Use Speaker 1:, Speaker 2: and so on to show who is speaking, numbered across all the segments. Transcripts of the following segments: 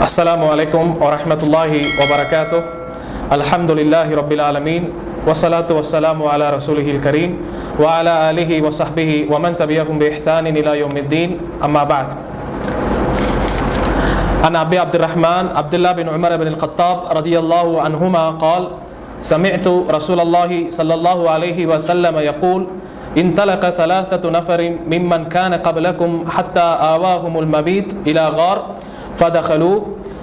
Speaker 1: السلام عليكم ورحمة الله وبركاته. الحمد لله رب العالمين والصلاة والسلام على رسوله الكريم وعلى آله وصحبه ومن تبعهم بإحسان إلى يوم الدين. أما بعد. عن أبي عبد الرحمن عبد الله بن عمر بن الخطاب رضي الله عنهما قال: سمعت رسول الله صلى الله عليه وسلم يقول: انطلق ثلاثة نفر ممن كان قبلكم حتى آواهم المبيت إلى غار فدخلوا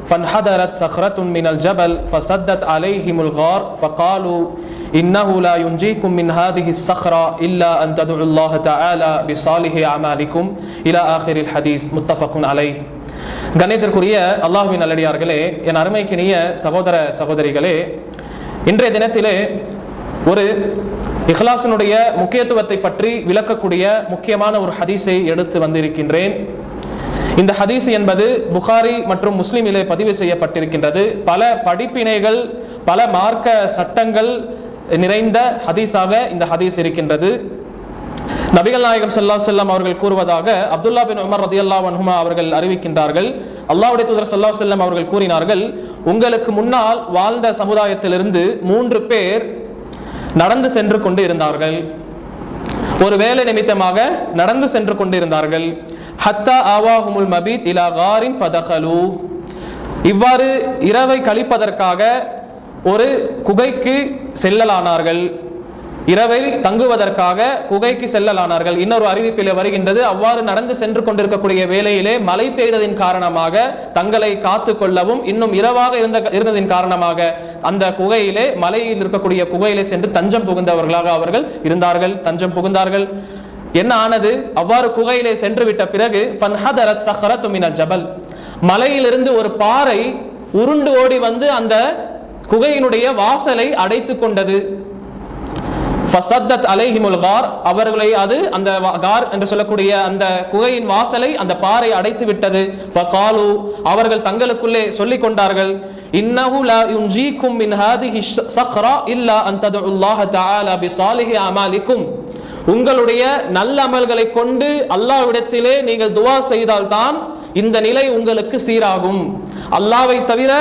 Speaker 1: فانحدرت صخرة من الجبل فسدت عليهم الغار فقالوا: إنه لا ينجيكم من هذه الصخرة إلا أن تدعوا الله تعالى بصالح أعمالكم إلى آخر الحديث. متفق عليه. கண்ணியத்திற்குரிய அல்லாஹ்வின் நல்லடியார்களே, என் அருமைக்கினிய சகோதர சகோதரிகளே, இன்றைய தினத்திலே ஒரு இஹ்லாஸினுடைய முக்கியத்துவத்தை பற்றி விளக்கக்கூடிய முக்கியமான ஒரு ஹதீஸை எடுத்து வந்திருக்கின்றேன். இந்த ஹதீஸ் என்பது புகாரி மற்றும் முஸ்லிமிலே பதிவு செய்யப்பட்டிருக்கின்றது. பல படிப்பினைகள், பல மார்க்க சட்டங்கள் நிறைந்த ஹதீஸாக இந்த ஹதீஸ் இருக்கின்றது. நபிகள் நாயகம் ஸல்லல்லாஹு அலைஹி வஸல்லம் அவர்கள் கூறுவதாக அப்துல்லா பின் உமர் ரலியல்லாஹு அன்ஹுமா அவர்கள் அறிவிக்கின்றார்கள். அல்லாஹ்வுடைய தூதர் ஸல்லல்லாஹு அலைஹி வஸல்லம் அவர்கள் கூறினார்கள்: உங்களுக்கு முன்னால் வாழ்ந்த சமுதாயத்திலிருந்து 3 பேர் நடந்து சென்று கொண்டு இருந்தார்கள். ஒரு வேலை நிமித்தமாக நடந்து சென்று கொண்டு இருந்தார்கள். ஹத்தா ஆவாஹுமுல் மபீத் இலா காரின் ஃபதகலு. இவ்வாறு இரவை கழிப்பதற்காக ஒரு குகைக்கு செல்லலானார்கள். இரவை தங்குவதற்காக குகைக்கு செல்லலானார்கள். இன்னொரு அறிவிப்பிலே வருகின்றது, அவ்வாறு நடந்து சென்று கொண்டிருக்கக்கூடிய வேளையிலே மழை பெய்ததின் காரணமாக தங்களை காத்து கொள்ளவும், இன்னும் இரவாக இருந்ததின் காரணமாக அந்த குகையிலே, மலையில் இருக்கக்கூடிய குகையிலே சென்று தஞ்சம் புகுந்தவர்களாக அவர்கள் இருந்தார்கள், தஞ்சம் புகுந்தார்கள். என்ன ஆனது? அவ்வாறு குகையிலே சென்று விட்ட பிறகு ஃபன்ஹதரத் ஸஹ்ரத்து மினல் ஜபல், மலையிலிருந்து ஒரு பாறை உருண்டு ஓடி வந்து அந்த குகையினுடைய வாசலை அடைத்து கொண்டது. ஃபஸத்தத் அலைஹிமுல் கார், அவர்களை அது அந்த கார் என்று சொல்லக்கூடிய அந்த குகையின் வாசலை அந்த பாறை அடைத்து விட்டது. ஃபகாலு, அவர்கள் தங்களுக்குள்ளே சொல்லிக் கொண்டார்கள்: இன்னஹு லா யுன்ஜீக்கும் மின் ஹாதிஹி ஸக்ரா இல்லா அன் ததுல்லாஹ தஆலா பிஸாலிஹி அமாலிக்கும். உங்களுடைய நல்ல அமல்களை கொண்டு அல்லாஹ்விடத்திலே நீங்கள் துஆ செய்தால்தான் இந்த நிலை உங்களுக்கு சீராகும். அல்லாஹ்வை தவிர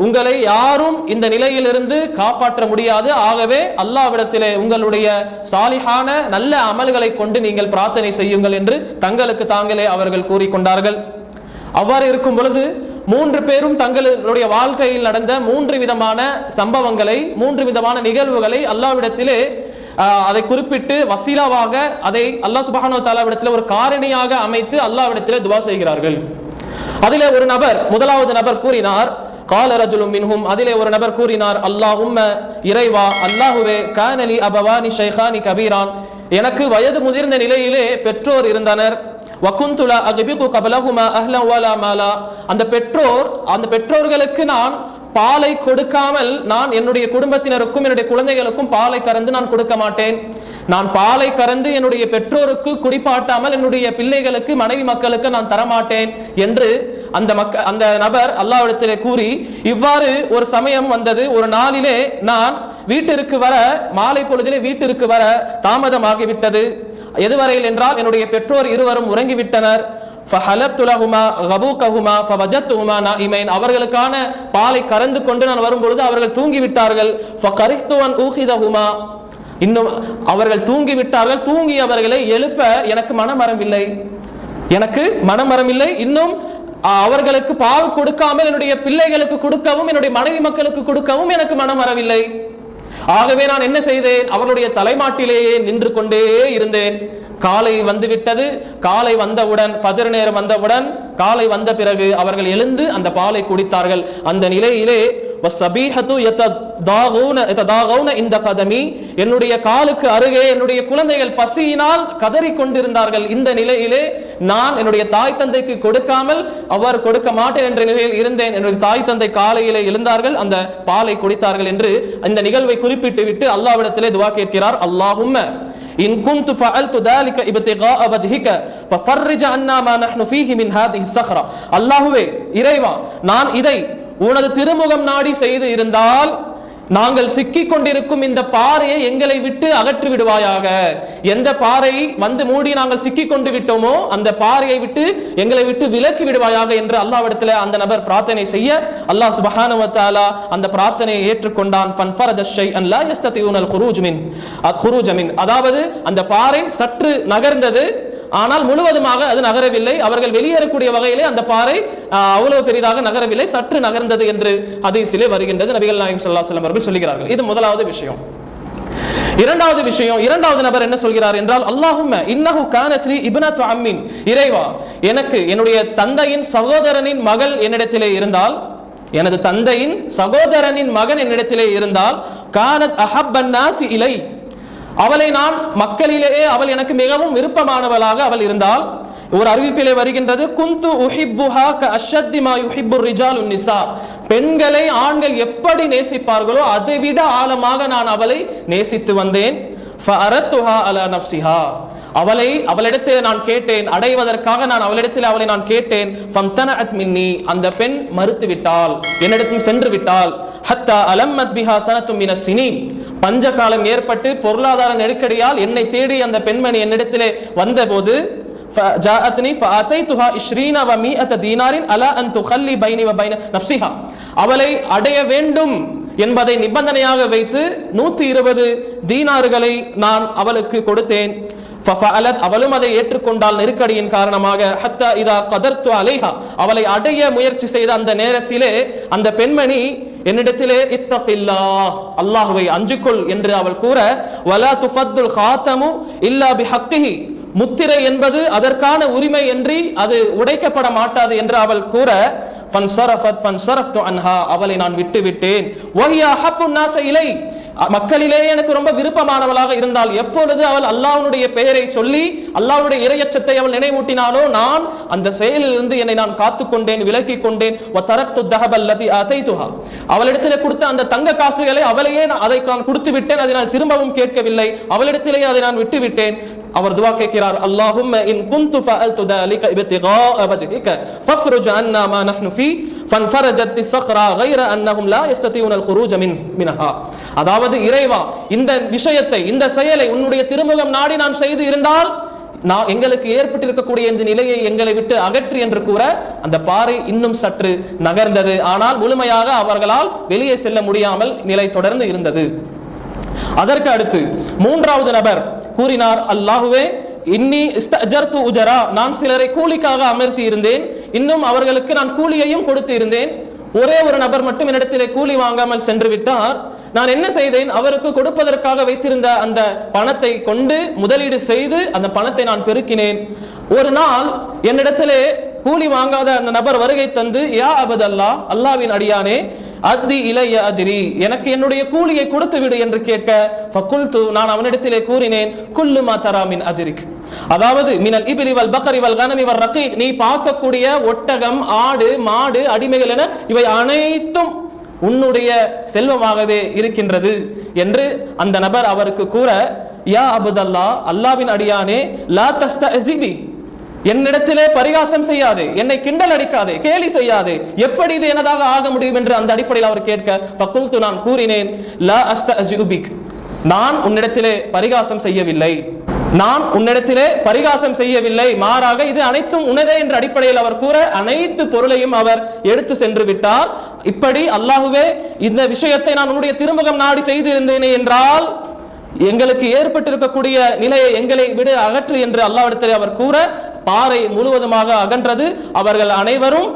Speaker 1: உங்களை யாரும் இந்த நிலையிலிருந்து காப்பாற்ற முடியாது. ஆகவே அல்லாஹ்விடத்திலே உங்களுடைய சாலிஹான நல்ல அமல்களை கொண்டு நீங்கள் பிரார்த்தனை செய்யுங்கள் என்று தங்களுக்கு தாங்களே அவர்கள் கூறிக்கொண்டார்கள். அவ்வாறு இருக்கும் பொழுது 3 பேரும் தங்களுடைய வாழ்க்கையில் நடந்த 3 விதமான சம்பவங்களை, 3 விதமான நிகழ்வுகளை அல்லாஹ்விடத்திலே அதை குறிப்பிட்டு வசீலாவாக அதை அல்லாஹ் சுப்ஹானஹு வ தஆலாவிடத்தில் ஒரு காரணியாக அமைத்து அல்லாஹ்விடத்தில் துஆ செய்கிறார்கள். அதிலே ஒரு நபர், முதலாவது நபர் கூறினார்: கால ரஜுலும் மின்ஹும், அதிலே ஒரு நபர் கூறினார்: அல்லாஹும்ம, இறைவா, அல்லாஹுவே, கானலி அபவானி ஷைகானி கபீரான், எனக்கு வயது முதிர்ந்த நிலையிலே பெற்றோர் இருந்தனர். வகுந்துலா அக்பிகு கபலஹுமா அஹ்லன் வலா மாலா, அந்த பெற்றோர்களுக்கு நான் பாலை கொடுக்காமல் நான் என்னுடைய குடும்பத்தினருக்கும் என்னுடைய குழந்தைகளுக்கும் பாலை கறந்து நான் கொடுக்க மாட்டேன். நான் பாலை கறந்து என்னுடைய பெற்றோருக்கு குடிப்பாட்டாமல் என்னுடைய பிள்ளைகளுக்கு, மனைவி மக்களுக்கு நான் தரமாட்டேன் என்று அந்த நபர் அல்லாஹ்விடத்திலே கூறி, இவ்வாறு ஒரு சமயம் வந்தது. ஒரு நாளிலே நான் வீட்டிற்கு வர, மாலை பொழுதிலே வீட்டிற்கு வர தாமதமாகிவிட்டது. எதுவரையில் என்றால், என்னுடைய பெற்றோர் இருவரும் உறங்கிவிட்டனர். அவர்களுக்கான பாலை கறந்து கொண்டு நான் வரும்பொழுது அவர்கள் தூங்கிவிட்டார்கள். இன்னும் அவர்கள் தூங்கிவிட்டார்கள். தூங்கி அவர்களை எழுப்ப எனக்கு மனமரமில்லை. இன்னும் அவர்களுக்கு பால் கொடுக்காமல் என்னுடைய பிள்ளைகளுக்கு கொடுக்கவும், என்னுடைய மனைவி மக்களுக்கு கொடுக்கவும் எனக்கு மனம் வரவில்லை. ஆகவே நான் என்ன செய்தேன்? அவர்களுடைய தலைமாட்டிலேயே நின்று கொண்டே இருந்தேன். காலை வந்துவிட்டது. காலை வந்தவுடன், ஃபஜர் நேரம் வந்தவுடன், காலை வந்த பிறகு அவர்கள் எழுந்து அந்த பாலை குடித்தார்கள். அந்த நிலையிலே இந்த கதமி, என்னுடைய காலுக்கு அருகே என்னுடைய குழந்தைகள் பசியினால் கதறி கொண்டிருந்தார்கள். இந்த நிலையிலே நான் என்னுடைய தாய் தந்தைக்கு கொடுக்காமல் அவ்வாறு கொடுக்க மாட்டேன் என்ற நிலையில் இருந்தேன். என்னுடைய தாய் தந்தை காலையிலே எழுந்தார்கள், அந்த பாலை குடித்தார்கள் என்று இந்த நிகழ்வை குறிப்பிட்டு விட்டு அல்லாஹ்விடத்திலே துஆ கேட்கிறார். அல்லாஹும்ம இன் குன்து ஃபஅல்து ذلك ابتغاء وجهك ففرج عنا ما نحن فيه من هذه الصخرة. அல்லாஹ்வே, இறைவா, நான் இதை உனது திருமுகம் நாடி செய்து இருந்தால் நாங்கள் சிக்கிக் கொண்டிருக்கும் இந்த பாறையை எங்களை விட்டு அகற்றி விடுவாயாக. எந்த பாறை வந்து மூடி நாங்கள் சிக்கிக் கொண்டு விட்டோமோ அந்த பாறையை விட்டு எங்களை விட்டு விலக்கி விடுவாயாக என்று அல்லாஹ்விடத்தில் அந்த நபர் பிரார்த்தனை செய்ய அல்லாஹ் சுப்ஹானஹு வ தஆலா அந்த பிரார்த்தனையை ஏற்றுக்கொண்டான். ஃபன்ஃபரஜ ஷைஅன் லா யஸ்ததிஊனல் குரூஜ் மின், அதாவது அந்த பாறை சற்று நகர்ந்தது, ஆனால் முழுவதுமாக அது நகரவில்லை. அவர்கள் வெளியேறக்கூடிய வகையிலே அந்த பாறை அவ்வளவு பெரிதாக நகரவில்லை, சற்று நகர்ந்தது என்று ஹதீஸிலே வருகின்றது. நபிகள் நாயகம் ஸல்லல்லாஹு அலைஹி வஸல்லம் அவர்கள் சொல்கிறார்கள். இது முதலாவது விஷயம். இரண்டாவது விஷயம், இரண்டாவது நபர் என்ன சொல்கிறார் என்றால், அல்லாஹும்ம இன்னஹு கானத் லி இப்னத்து அம்மின், இறைவா எனக்கு என்னுடைய தந்தையின் சகோதரனின் மகள் என்னிடத்திலே இருந்தால், எனது தந்தையின் சகோதரனின் மகன் என்னிடத்திலே இருந்தால், கானத் அஹப்பன் நாசி இலை, அவளை நான் மக்களிலேயே அவள் எனக்கு மிகவும் விருப்பமானவளாக அவள் இருந்தால். ஒரு அறிவிப்பிலே வருகின்றது, குந்து உஹிப்புஹா கஅஷத்தி மா யுஹிப்புர் ரிஜாலு நிஸா, பெண்களை ஆண்கள் எப்படி நேசிப்பார்களோ அதை விட ஆழமாக நான் அவளை நேசித்து வந்தேன். ஃபஅரத்துஹா அலா நஃப்ஸிஹா, அவளிடத்தில் நான் கேட்டேன், அடைவதற்காக நான் அவளிடத்தில் அவளை நான் கேட்டேன். ஃபம்தனஅத் மின்னி, அந்த பெண் மறுத்து விட்டாள், என்னிடத்தில் சென்று விட்டாள். ஹத்தா அலம்மத் பிஹா சனத்தும் மினஸ் சினீன், பஞ்ச காலம் ஏற்பட்டு பொருளாதார நெருக்கடியால் என்னை தேடி அந்த பெண்மணி என்னிடத்திலே வந்தபோது, ஜாஅத்னி ஃபஅதைதுஹா 20 வ 100 தீனாரின் அலா அன் துகல்லி பைனி வ பைன நஃப்ஸிஹா, அவளை அடைய வேண்டும் என்பதை நிபந்தனையாக வைத்து 120 தீனார்களை நான் அவளுக்கு கொடுத்தேன். ஃபஃபஅலத், அவளும் அதை ஏற்றுக்கொண்டால் நெருக்கடியின் காரணமாக. ஹத்தா இதா கதர்து அலைஹா, அவளை அடைய முயற்சி செய்த அந்த நேரத்திலே அந்த பெண்மணி என்னிடத்திலே இத்தகில்லாஹ், அல்லாஹ்வை அஞ்சிக்கொள் என்று அவள் கூற, வலா துஃபத்துல் காத்தமு இல்லா பிஹக்கிஹி, முத்திரை என்பது அதற்கான உரிமை என்று அது உடைக்கப்பட மாட்டாது என்று அவள் கூற, ஃபன்சரஃப்து அன்ஹா, அவளை நான் விட்டு விட்டேன். வஹிய அஹப்புன் நாஸ இலை, மக்களிலே எனக்கு ரொம்ப விருப்பமானவளாக இருந்தால், எப்பொழுது அவள் அல்லாஹ்வுடைய பெயரை சொல்லி அல்லாஹ்வுடைய இறையச்சத்தை அவள் நினைவூட்டினாலோ நான் அந்த செயலில் இருந்து என்னை நான் காத்துக்கொண்டேன், விலக்கிக் கொண்டேன். வ தரக்து தஹப அல்லதி ஆதைதுஹா, அவளிடத்திலே கொடுத்த அந்த தங்க காசுகளை அவளையே அதை நான் கொடுத்து விட்டேன், அதை நான் திரும்பவும் கேட்கவில்லை, அவளிடத்திலேயே அதை நான் விட்டு விட்டேன். அவர் துஆ கேட்கிறார், அல்லாஹும்ம இன் குன்து ஃபஅல்து ذلك ابتغاء وجهك فافرج عنا ما نحن فيه فانفرجت الصخرة غير انهم لا يستطيعون الخروج منها, அதாவது இறைவா இந்த விஷயத்தை இந்த செயலை உன்னுடைய திருமுகம் நாடி நான் செய்து இருந்தால் நான் எங்களுக்கு ஏற்பட்டிருக்கக்கூடிய இந்த நிலையை எங்களை விட்டு அகற்றி என்று கூற அந்த பாறை இன்னும் சற்று நகர்ந்தது. ஆனால் முழுமையாக அவர்களால் வெளியே செல்ல முடியாமல் நிலை தொடர்ந்து இருந்தது. அதற்கு அடுத்து மூன்றாவது நபர் கூறினார், அல்லாஹுவே இன்னி இஸ்தஅஜர்து உஜரா, நான் சிலரை கூலிக்காக அமர்த்தி இருந்தேன், இன்னும் அவர்களுக்கு நான் கூலியையும் கொடுத்து இருந்தேன். ஒரே ஒரு நபர் மட்டும் என்னிடத்திலே கூலி வாங்காமல் சென்று விட்டார். நான் என்ன செய்தேன், அவருக்கு கொடுப்பதற்காக வைத்திருந்த அந்த பணத்தை கொண்டு முதலீடு செய்து அந்த பணத்தை நான் பெருக்கினேன். ஒரு நாள் என்னிடத்திலே கூலி வாங்காத அந்த நபர் வருகை தந்து, யா அபதல்லா, அல்லாவின் அடியானே, அத்தி இலைய அஜ்ரி, எனக்கு என்னுடைய கூலியை கொடுத்து விடு என்று கேட்க, ஃபகுல்து, நான் அவனிடத்திலே கூறினேன், குல்லு மா தரா மின் அஜ்ரிக், அதாவது மினல் இப்லி வல் பக்ரி வல் கனமி வல் ரகீக், நீ பார்க்கக்கூடிய ஒட்டகம், ஆடு, மாடு, அடிமைகள் என இவை அனைத்தும் உன்னுடைய செல்வமாகவே இருக்கின்றது என்று அந்த நபர் அவருக்கு கூற, யா அபதல்லா, அல்லாவின் அடியானே, லா தஸ்தஅஸிபி, என்னிடத்திலே பரிகாசம் செய்யாதே, என்னை கிண்டல் அடிக்காதே, கேலி செய்யாதே, எப்படி இது எனதாக ஆக முடியும் என்று அந்த அடிப்படையில் அவர் கேட்க, ஃபகுல்து, நான் கூறினேன், லா அஸ்தஅஸிஉ பிக், நான் உன்னிடத்திலே பரிகாசம் செய்யவில்லை, நான் உன்னிடத்திலே பரிகாசம் செய்யவில்லை, மாறாக இது அனைத்தும் உனதே என்ற அடிப்படையில் அவர் கூற அனைத்து பொருளையும் அவர் எடுத்து சென்று விட்டார். இப்படி அல்லாஹுவே இந்த விஷயத்தை நான் உன்னுடைய திருமுகம் நாடி செய்திருந்தேனே என்றால் எங்களுக்கு ஏற்பட்டிருக்கக்கூடிய நிலையை எங்களை விட அகற்று என்று அல்லாஹ்விடத்தில் அவர் கூற பாறை முழுவதுமாக அகன்றது. அவர்கள் அனைவரும்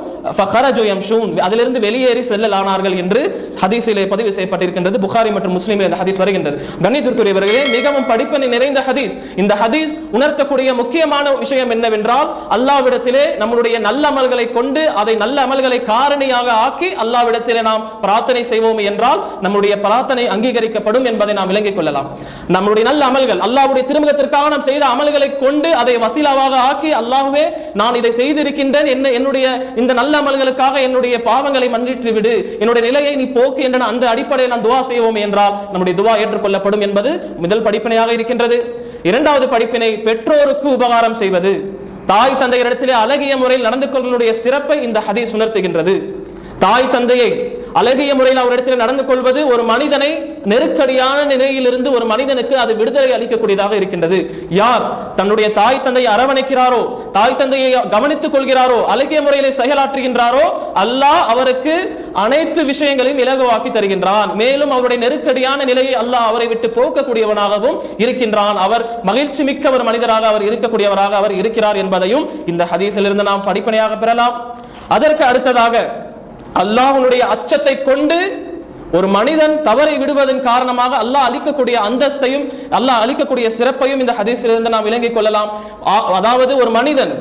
Speaker 1: அதிலிருந்து வெளியேறி செல்லலானார்கள் என்று ஹதீஸிலே பதிவு செய்யப்பட்டிருக்கின்றது. புகாரி மற்றும் முஸ்லிமில் இந்த ஹதீஸ் வருகின்றது. கண்ணியத்திற்குரியவர்களே, மிகவும் படிப்பினை நிறைந்த ஹதீஸ். இந்த ஹதீஸ் உணர்த்தக்கூடிய முக்கியமான விஷயம் என்னவென்றால், அல்லாஹ்விடத்திலே நம்முடைய நல்ல அமல்களை கொண்டு அதை நல்ல அமல்களை காரணியாக ஆக்கி அல்லாஹ்விடத்திலே நாம் பிரார்த்தனை செய்வோம் என்றால் நம்முடைய பிரார்த்தனை அங்கீகரிக்கப்படும் என்பதை நாம் விளங்கிக் கொள்ளலாம். நம்முடைய நல்ல அமல்கள், அல்லாஹ்வுடைய திருமுகத்திற்காக நாம் செய்த அமல்களை கொண்டு அதை வசீலாவாக ஆக்கி, அல்லாஹ்வே நான் இதை செய்திருக்கின்றேன், என்னுடைய இந்த நல்ல அமல்களுக்காக என்னுடைய பாவங்களை மன்னித்து விடு, என்னுடைய நிலையை நீ போக்கு என்ற அந்த அடிப்படையில் நாம் துஆ செய்வோம் என்றால் நம்முடைய துஆ ஏற்றுக்கொள்ளப்படும் என்பது முதல் படிப்பினையாக இருக்கின்றது. இரண்டாவது படிப்பினை, பெற்றோருக்கு உபகாரம் செய்வது, தாய் தந்தையரிடத்திலே அழகிய முறையில் நடந்து கொள்வதனுடைய சிறப்பை இந்த ஹதீஸ் உணர்த்துகின்றது. தாய் தந்தையை அழகிய முறையில் அவரிடத்தில் நடந்து கொள்வது ஒரு மனிதனை நெருக்கடியான நிலையிலிருந்து ஒரு மனிதனுக்கு அது விடுதலை அளிக்கக்கூடியதாக இருக்கின்றது. யார் தன்னுடைய தாய் தந்தையை அரவணைக்கிறாரோ, தாய் தந்தையை கவனித்துக் கொள்கிறாரோ, அழகிய முறையில் செயலாற்றுகின்றாரோ, அல்லாஹ் அவருக்கு அனைத்து விஷயங்களையும் இலகுவாக்கி தருகின்றான். மேலும் அவருடைய நெருக்கடியான நிலையை அல்லாஹ் அவரை விட்டு போக்கக்கூடியவனாகவும் இருக்கின்றான். அவர் மகிழ்ச்சி மிக்க ஒரு மனிதராக அவர் இருக்கக்கூடியவராக அவர் இருக்கிறார் என்பதையும் இந்த ஹதீஸிலிருந்து நாம் படிப்பனையாக பெறலாம். அதற்கு அடுத்ததாக அல்லாஹ்வுடைய அச்சத்தை கொண்டு ஒரு மனிதன் தவறை விடுவதன் காரணமாக அல்லாஹ் அளிக்கக்கூடிய அந்தஸ்தையும் அல்லாஹ் அளிக்கக்கூடிய சிறப்பையும் இந்த ஹதீஸிலிருந்து நாம் விளங்கிக் கொள்ளலாம். அதாவது ஒரு மனிதன்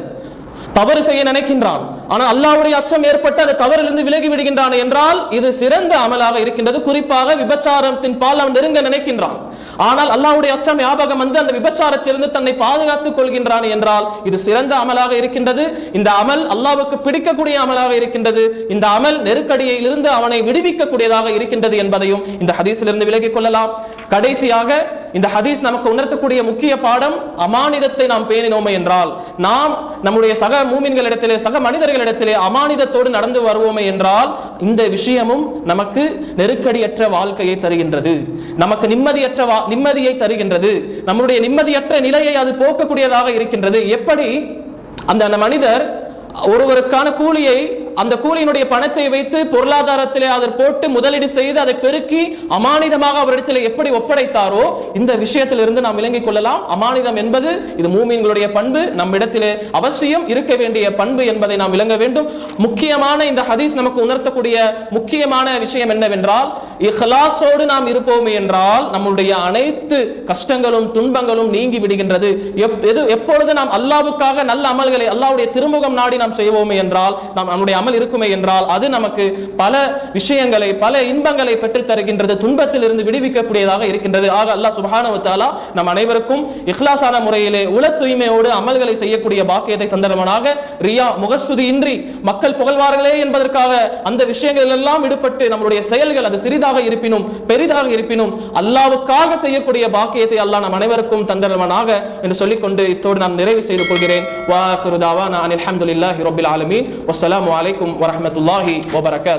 Speaker 1: தவறு செய்ய நினைக்கின்றான், ஆனால் அல்லாஹ்வுடைய அச்சம் ஏற்பட்டு அந்த தவறிலிருந்து விலகி விடுகின்றான் என்றால் இது சிறந்த அமலாக இருக்கின்றது. குறிப்பாக விபச்சாரத்தின் பால் அவன் நெருங்க நினைக்கின்றான், ஆனால் அல்லாஹ்வுடைய அச்சம் ஞாபகம் வந்து அந்த விபச்சாரத்திலிருந்து தன்னை பாதுகாத்துக் கொள்கின்றான் என்றால் இது சிறந்த அமலாக இருக்கின்றது. இந்த அமல் அல்லாஹ்வுக்கு பிடிக்கக்கூடிய அமலாக இருக்கின்றது. இந்த அமல் நெருக்கடியிலிருந்து அவனை விடுவிக்கக்கூடியதாக இருக்கின்றது என்பதையும் இந்த ஹதீஸிலிருந்து விலகிக் கொள்ளலாம். கடைசியாக இந்த ஹதீஸ் நமக்கு உணர்த்தக்கூடிய முக்கிய பாடம், அமானிதத்தை நாம் பேணினோமே என்றால், நாம் நம்முடைய சக மூமின்களிடத்திலே சக மனிதர்களிடத்திலே அமானிதத்தோடு நடந்து வருவோமே என்றால் இந்த விஷயமும் நமக்கு நெருக்கடியற்ற வாழ்க்கையை தருகின்றது, நமக்கு நிம்மதியை தருகின்றது, நம்முடைய நிம்மதியற்ற நிலையை அது போக்கக்கூடியதாக இருக்கின்றது. எப்படி அந்த மனிதர் ஒருவருக்கான கூலியை, அந்த கூலியினுடைய பணத்தை வைத்து பொருளாதாரத்திலே அதை போட்டு முதலீடு செய்து அதை பெருக்கி அமானிதமாக அவரிடத்தில் எப்படி ஒப்படைத்தாரோ இந்த விஷயத்திலிருந்து நாம் விளங்கிக் கொள்ளலாம். அமானிதம் என்பது இது மூமின்களுடைய பண்பு, நம்மிடத்திலே அவசியம் இருக்க வேண்டிய பண்பு என்பதை நாம் விளங்க வேண்டும். முக்கியமான இந்த ஹதீஸ் நமக்கு உணர்த்தக்கூடிய முக்கியமான விஷயம் என்னவென்றால், இஹ்லாஸோடு நாம் இருப்போமே என்றால் நம்முடைய அனைத்து கஷ்டங்களும் துன்பங்களும் நீங்கி விடுகின்றது. எப்பொழுது நாம் அல்லாஹ்வுக்காக நல்ல அமல்களை அல்லாஹ்வுடைய திருமுகம் நாடி நாம் செய்வோமே என்றால், நம்முடைய அமல் இருக்குமே என்றால் அது நமக்கு பல விஷயங்களை பல இன்பங்களை பெற்று தருகின்றது, துன்பத்தில் இருந்து விடுவிக்கக்கூடியதாக இருக்கின்றது. ஆக அல்லாஹ் சுப்ஹானஹு வ தஆலா நம் அனைவருக்கும் இக்லாஸான முறையிலே உள தூய்மையோடு அமல்களை செய்யக்கூடிய பாக்கியத்தை தந்தருவனாக. ரியா முகஸ்துதி இன்றி மக்கள் புகழ்வார்களே என்பதற்காக அந்த விஷயங்கள் எல்லாம் விடுபட்டு நம்முடைய செயல்கள் அது சிறிதாக இருப்பினும் பெரிதாக இருப்பினும் அல்லாஹ்வுக்காக செய்யக்கூடிய பாக்கியத்தை அல்லாஹ் நம் அனைவருக்கும் தந்தருவனாக என்று சொல்லிக்கொண்டு இத்தோடு நான் நிறைவு செய்து கொள்கிறேன். வா ஆகிரு தஅவானா அனில் ஹம்துலில்லாஹி ரப்பில் ஆலமீன். வஸ்ஸலாமு அலைக்கும் வரஹ்மத்துல்லாஹி வபரகாத்துஹு.